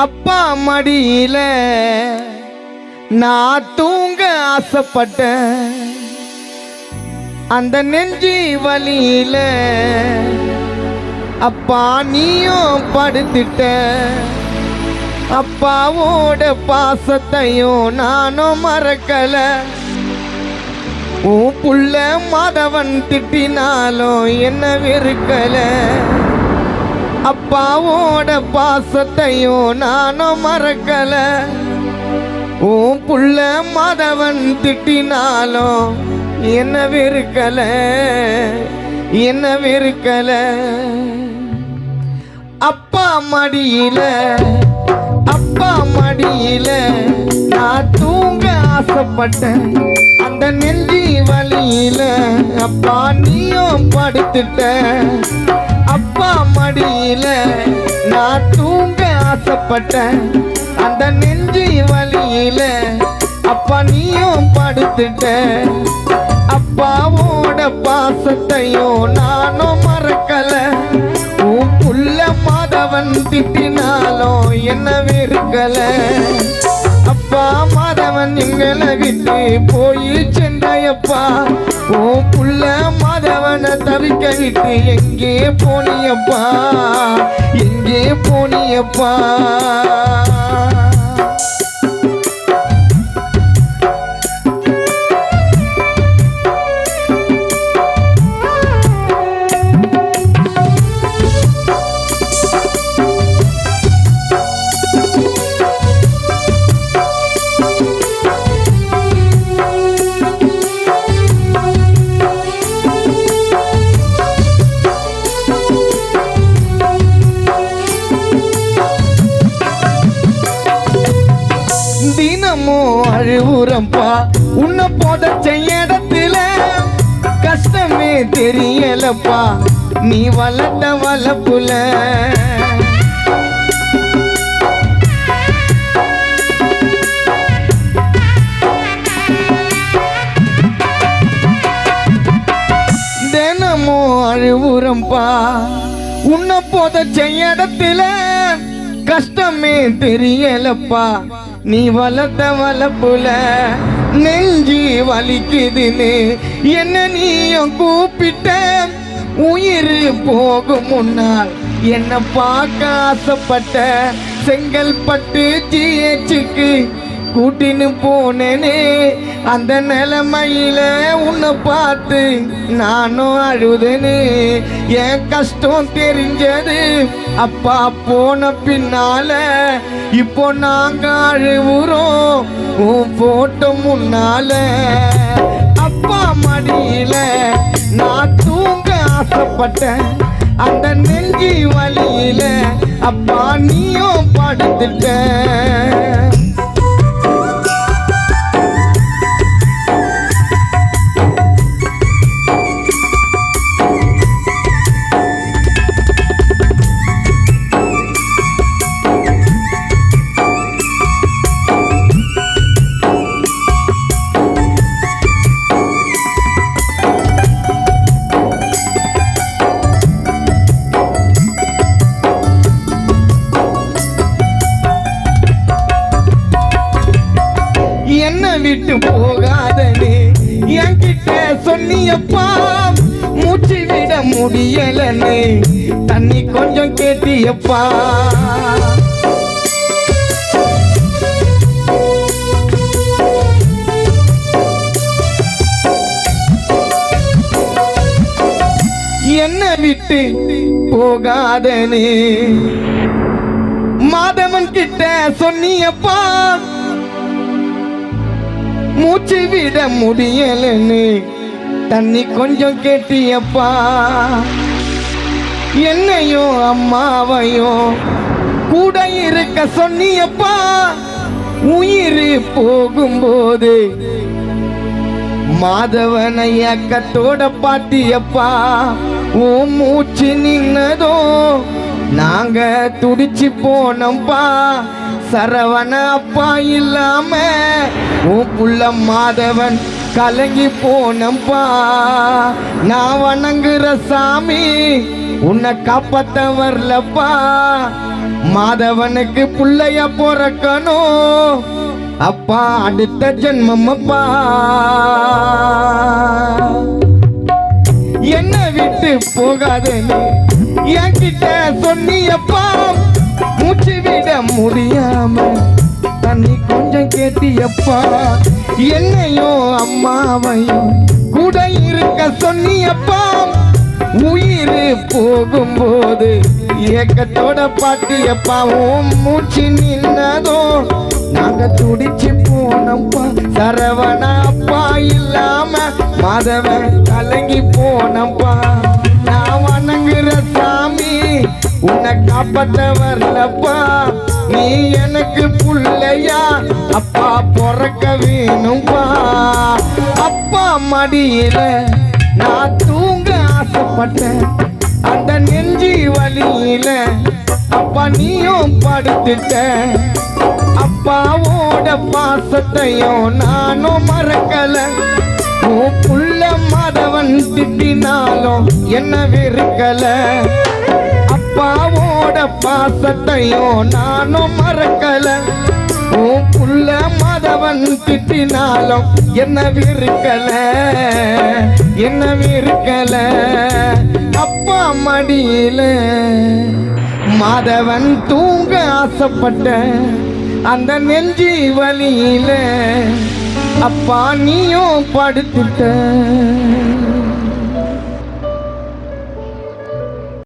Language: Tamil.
அப்பா மடியில நான் தூங்க ஆசைப்பட்டேன். அந்த நெஞ்சி வலியில அப்பா நீயும் படுத்துட்ட. அப்பாவோட பாசத்தையும் நானும் மறக்கல. உன் புள்ள மாதவன் திட்டினாலும் என்ன வெறுக்கல. அப்பாவோட பாசத்தையும் நானும் மறக்கல. உன் புள்ள மாதவன் திட்டினாலும் என்ன வெறுக்கல, என்ன வெறுக்கல. அப்பா மடியில, அப்பா மடியில நான் தூங்க ஆசைப்பட்டேன். அந்த நெஞ்சி வலியில அப்பா நீயும் படுத்துட்ட. அப்பா மடியில நான் தூங்க ஆசைப்பட்டேன். அந்த நெஞ்சி வலியில அப்பா நீயும் படுத்துட்ட. அப்பாவோட பாசத்தையும் நானும் மறக்கல. உன் புள்ள மாதவன் திட்டினாலும் என்ன வெறுக்கல. அப்பா மாதவன் எங்களை விட்டு போய் சென்றாயப்பா. உன் புள்ள மாதவனை தவிக்க விட்டு எங்கே போனியப்பா, எங்கே போனியப்பா. அழுவுறம்பா உன்னை போதச்ச இடத்துல கஷ்டமே தெரியலப்பா நீ வளர்த்த வளப்புல. தினமும் அழுவுறம்பா உன்னை போதச்ச இடத்துல கஷ்டமே தெரியலப்பா நீ வளர்த்த வளப்புல. நெஞ்சி வலிக்குதுன்னு என்ன நீயும் கூப்பிட்ட. உயிர் போகும் முன்னால் என்ன பார்க்க ஆசைப்பட்ட. செங்கல்பட்டு ஜிஹெச்சுக்கு கூட்டின்னு போனேனே. அந்த நிலைமையில உன்னை பார்த்து நானும் அழுதேனே. என் கஷ்டம் தெரிஞ்சது அப்பா போன பின்னால. இப்போ நாங்க அழுவுறோம் உன் போட்டோ முன்னால. அப்பா மடியில நான் தூங்க ஆசைப்பட்டேன். அந்த நெஞ்சி வலியில அப்பா நீயும் படுத்துட்ட. என்ன விட்டு போகாதே என்கிட்ட சொன்னியப்பா. மூச்சு விட முடியலன்னு தண்ணி கொஞ்சம் கேட்டியப்பா. என்ன விட்டு போகாதே மாதவன் கிட்ட சொன்னியப்பா. மூச்சு விட முடியலன்னு தண்ணி கொஞ்சம் கேட்டியப்பா. என்னையும் அம்மாவையும் கூட இருக்க சொன்னியப்பா. உயிர் போகும்போது மாதவனை அக்கத்தோட பாட்டியப்பா. ஓ மூச்சு நின்னதோ நாங்க துடிச்சு போனோம்பா. சரவண அப்பா இல்லாம உன் புள்ள மாதவன் கலங்கி போனப்பா. நான் வணங்குற சாமி உன்னை காப்பாத்த வரலப்பா. மாதவனுக்கு புள்ளைய பிறக்கணும் அப்பா அடுத்த ஜென்மம் அப்பா என்ன விட்டு போகாதேன்னு என்கிட்ட சொன்னியப்பா மூச்சு விட முடியாம தண்ணி கொஞ்சம் கேட்டியப்பா என்னையும் அம்மாவையும் கூட இருக்க சொன்னியப்பா உயிர் போகும்போது ஏக்கத்தோட பாட்டியப்பா உன் மூச்சு நின்னதோ நாங்க துடிச்சு போனப்பா சரவண அப்பா இல்லாம மாதவன் கலங்கி போனப்பா நான் வணங்குற சாமி உன்னை காப்பாற்ற வரலப்பா நீ எனக்கு புள்ளையா அப்பா பிறக்க வேணும்பா அப்பா மடியில நான் தூங்க ஆசைப்பட்டேன் அந்த நெஞ்சி வலியில அப்பா நீயும் படுத்துட்ட அப்பாவோட பாசத்தையும் நானும் மறக்கல உன் புள்ள மாதவன் திட்டினாலும் என்ன வெறுக்கல அப்பாவோட பாசத்தையும் நானும் மறக்கல உன் புள்ள மாதவன் திட்டினாலும் என்ன வெறுக்கல அப்பா மடியில மாதவன் தூங்க ஆசைப்பட்ட அந்த நெஞ்சி வலியில அப்பா நீயும் படுத்துட்ட